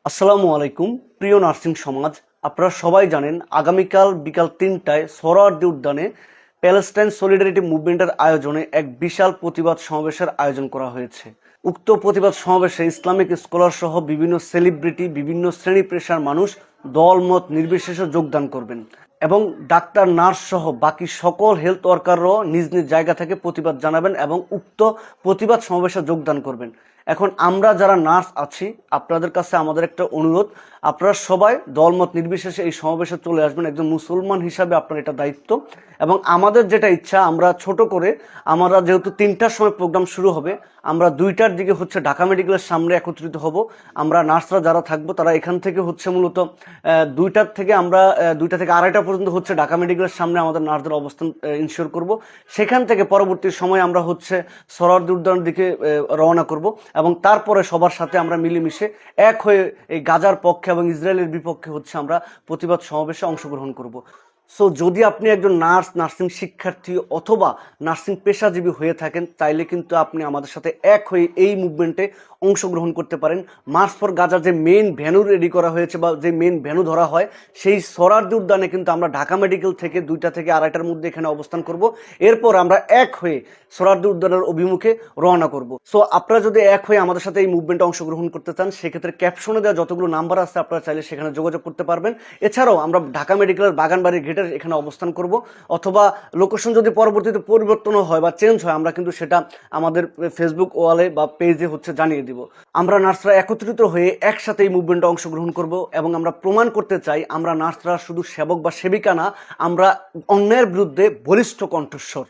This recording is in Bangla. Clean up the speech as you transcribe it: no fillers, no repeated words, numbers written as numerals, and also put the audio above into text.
আসসালামু আলাইকুম প্রিয় নার্সিং সমাজ। আপনারা সবাই জানেন আগামীকাল বিকাল 3টায় সোহরাওয়ার্দী উদ্যানে প্যালেস্টাইন সলিডারিটি মুভমেন্টের আয়োজনে এক বিশাল প্রতিবাদ সমাবেশের আয়োজন করা হয়েছে। উক্ত প্রতিবাদ সমাবেশে ইসলামিক স্কলার সহ বিভিন্ন সেলিব্রিটি, বিভিন্ন শ্রেণী পেশার মানুষ দলমত নির্বিশেষে যোগদান করবেন এবং ডাক্তার, নার্স সহ বাকি সকল হেলথ ওয়ার্কাররাও নিজ নিজ জায়গা থেকে প্রতিবাদ জানাবেন এবং উক্ত প্রতিবাদ সমাবেশে যোগদান করবেন। এখন আমরা যারা নার্স আছি, আপনাদের কাছে আমাদের একটা অনুরোধ, আপনারা সবাই দলমত নির্বিশেষে এই সমাবেশে চলে আসবেন। একজন মুসলমান হিসাবে আপনার এটা দায়িত্ব। এবং আমাদের যেটা ইচ্ছা, আমরা ছোট করে, আমরা যেহেতু 3টার সময় প্রোগ্রাম শুরু হবে, আমরা 2টার দিকে ঢাকা মেডিকেলের সামনে একত্রিত হব। আমরা নার্সরা যারা থাকবো তারা এখান থেকে মূলত 2টার থেকে আমরা 2টা থেকে 2:30 পর্যন্ত ঢাকা মেডিকেলের সামনে আমাদের নার্সদের অবস্থান ইনশিওর করব। সেখান থেকে পরবর্তী সময় আমরা সোহরাওয়ার্দী উদ্যানের দিকে রওনা করব এবং তারপরে সবার সাথে আমরা মিলেমিশে এক হয়ে এই গাজার পক্ষে এবং ইসরায়েলের বিপক্ষে আমরা প্রতিবাদ সমাবেশে অংশগ্রহণ করব। সো যদি আপনি একজন নার্স, নার্সিং শিক্ষার্থী অথবা নার্সিং পেশাজীবী হয়ে থাকেন, তাইলে কিন্তু আপনি আমাদের সাথে এক হয়ে এই মুভমেন্টে অংশগ্রহণ করতে পারেন। মার্চ ফর গাজার যে মেইন ভ্যানু রেডি করা হয়েছে বা যে মেইন ভ্যানু ধরা হয়, সেই সোহরাওয়ার্দী উদ্যানে কিন্তু আমরা ঢাকা মেডিকেল থেকে 2টা থেকে 2:30টার মধ্যে এখানে অবস্থান করব। এরপর আমরা এক হয়ে সোহরাওয়ার্দী উদ্যানের অভিমুখে রওনা করব। সো আপনারা যদি এক হয়ে আমাদের সাথে এই মুভমেন্টে অংশগ্রহণ করতে চান, সেক্ষেত্রে ক্যাপশনে দেওয়া যতগুলো নাম্বার আছে আপনারা চাইলে সেখানে যোগাযোগ করতে পারবেন। এছাড়াও আমরা ঢাকা মেডিকেলের বাগানবাড়ির গেটের এখানে অবস্থান করব, অথবা লোকেশন যদি পরবর্তীতে পরিবর্তন হয় বা চেঞ্জ হয়, আমরা কিন্তু সেটা আমাদের ফেসবুক ওয়ালে বা পেজে জানিয়ে দিব। আমরা নার্সরা একত্রিত হয়ে একসাথে এই মুভমেন্টে অংশগ্রহণ করব এবং আমরা প্রমাণ করতে চাই আমরা নার্সরা শুধু সেবক বা সেবিকা না, আমরা অন্যায়ের বিরুদ্ধে বলিষ্ঠ কণ্ঠস্বর।